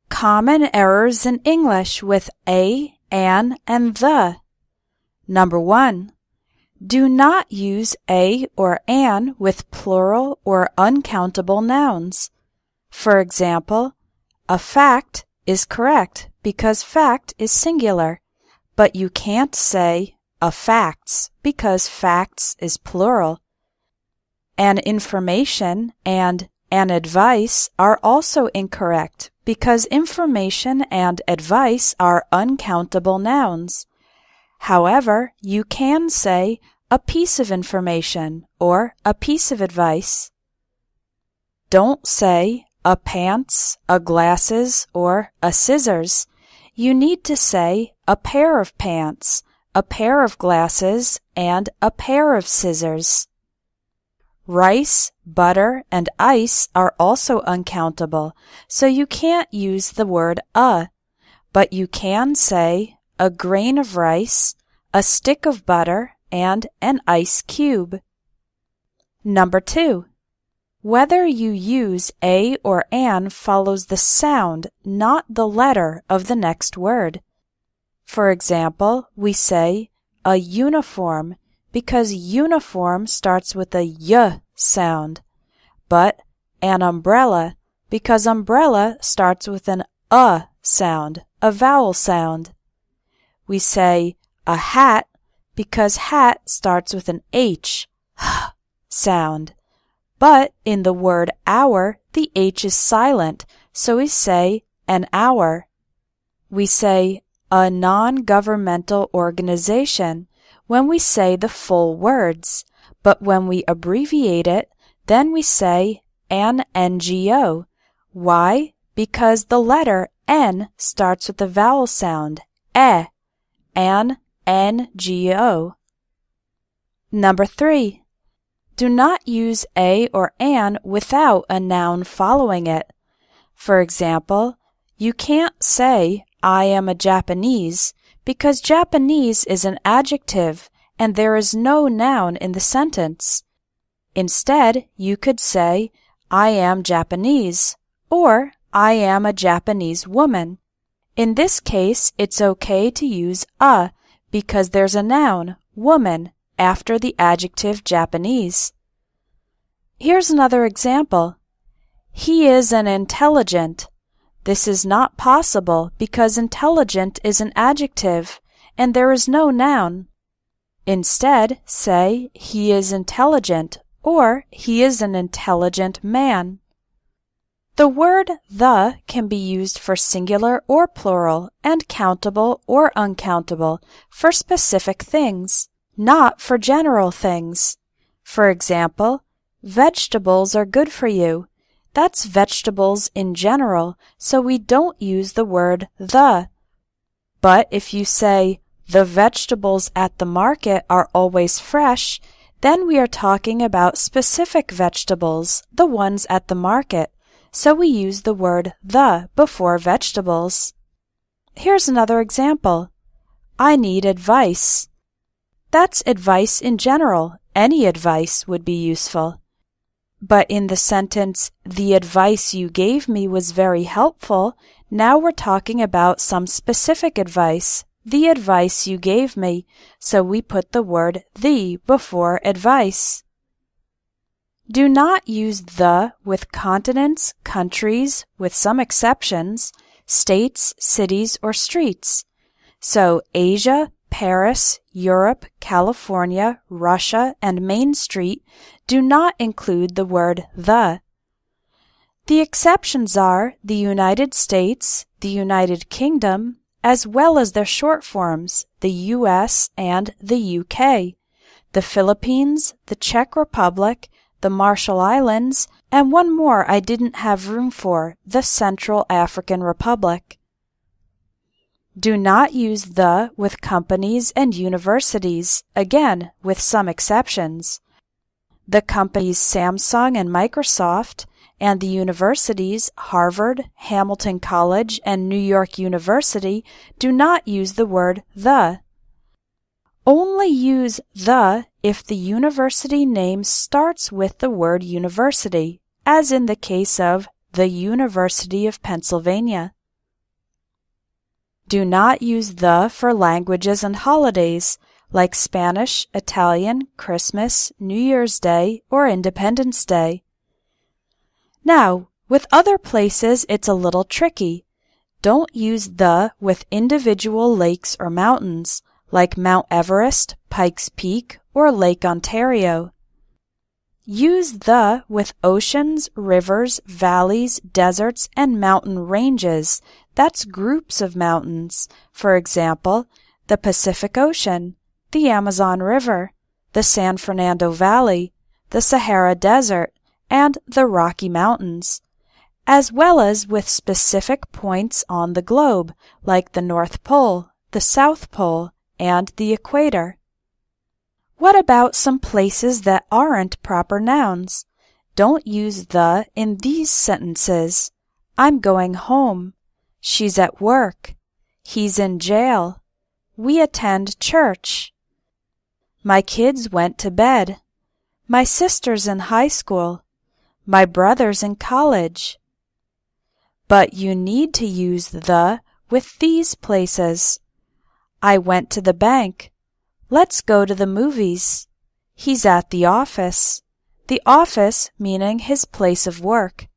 Common errors in English with a, an, and the. Number 1. Do not use a or an with plural or uncountable nouns. For example, a fact is correct because fact is singular, but you can't say a facts because facts is plural. An information and an advice are also incorrect because information and advice are uncountable nouns. However, you can say a piece of information or a piece of advice. Don't say a pants, a glasses, or a scissors. You need to say a pair of pants, a pair of glasses, and a pair of scissors. Rice, butter, and ice are also uncountable, so you can't use the word a, but you can say a grain of rice, a stick of butter, and an ice cube. Number 2. Whether you use a or an follows the sound, not the letter of the next word. For example, we say a uniform because uniform starts with a y sound, but an umbrella because umbrella starts with an a sound, a vowel sound. We say a hat because hat starts with an h sound, but in the word hour, the h is silent, so we say an hour. We say a non-governmental organization when we say the full words, but when we abbreviate it, then we say an NGO. Why? Because the letter N starts with the vowel sound, an NGO. Number 3. Do not use a or an without a noun following it. For example, you can't say I am a Japanese because Japanese is an adjective and there is no noun in the sentence. Instead, you could say I am Japanese or I am a Japanese woman. In this case, it's okay to use a because there's a noun, woman, after the adjective Japanese. Here's another example. He is an intelligent. This is not possible because intelligent is an adjective and there is no noun. Instead, say he is intelligent or he is an intelligent man. The word the can be used for singular or plural and countable or uncountable for specific things, not for general things. For example, vegetables are good for you. That's vegetables in general, so we don't use the word the. But if you say, the vegetables at the market are always fresh, then we are talking about specific vegetables, the ones at the market, so we use the word the before vegetables. Here's another example. I need advice. That's advice in general. Any advice would be useful. But in the sentence, the advice you gave me was very helpful, now we're talking about some specific advice, the advice you gave me, so we put the word the before advice. Do not use the with continents, countries, with some exceptions, states, cities, or streets. So Asia, Paris, Europe, California, Russia, and Main Street do not include the word the. The exceptions are the United States, the United Kingdom, as well as their short forms, the US and the UK, the Philippines, the Czech Republic, the Marshall Islands, and one more I didn't have room for, the Central African Republic. Do not use the with companies and universities, again, with some exceptions. The companies Samsung and Microsoft, and the universities Harvard, Hamilton College, and New York University do not use the word the. Only use the if the university name starts with the word university, as in the case of the University of Pennsylvania. Do not use the for languages and holidays like Spanish, Italian, Christmas, New Year's Day, or Independence Day. Now, with other places it's a little tricky. Don't use the with individual lakes or mountains like Mount Everest, Pikes Peak, or Lake Ontario. Use the with oceans, rivers, valleys, deserts, and mountain ranges. That's groups of mountains. For example, the Pacific Ocean, the Amazon River, the San Fernando Valley, the Sahara Desert, and the Rocky Mountains, as well as with specific points on the globe, like the North Pole, the South Pole, and the equator. What about some places that aren't proper nouns? Don't use the in these sentences. I'm going home. She's at work. He's in jail. We attend church. My kids went to bed. My sister's in high school. My brother's in college. But you need to use the with these places. I went to the bank. Let's go to the movies. He's at the office. The office meaning his place of work.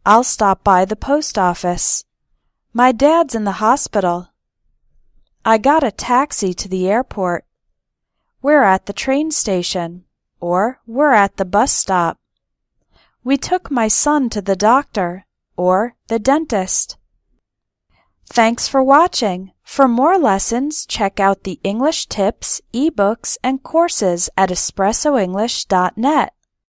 I'll stop by the post office. My dad's in the hospital. I got a taxi to the airport. We're at the train station, or we're at the bus stop. We took my son to the doctor, or the dentist. Thanks for watching. For more lessons, check out the English tips, ebooks, and courses at espressoenglish.net.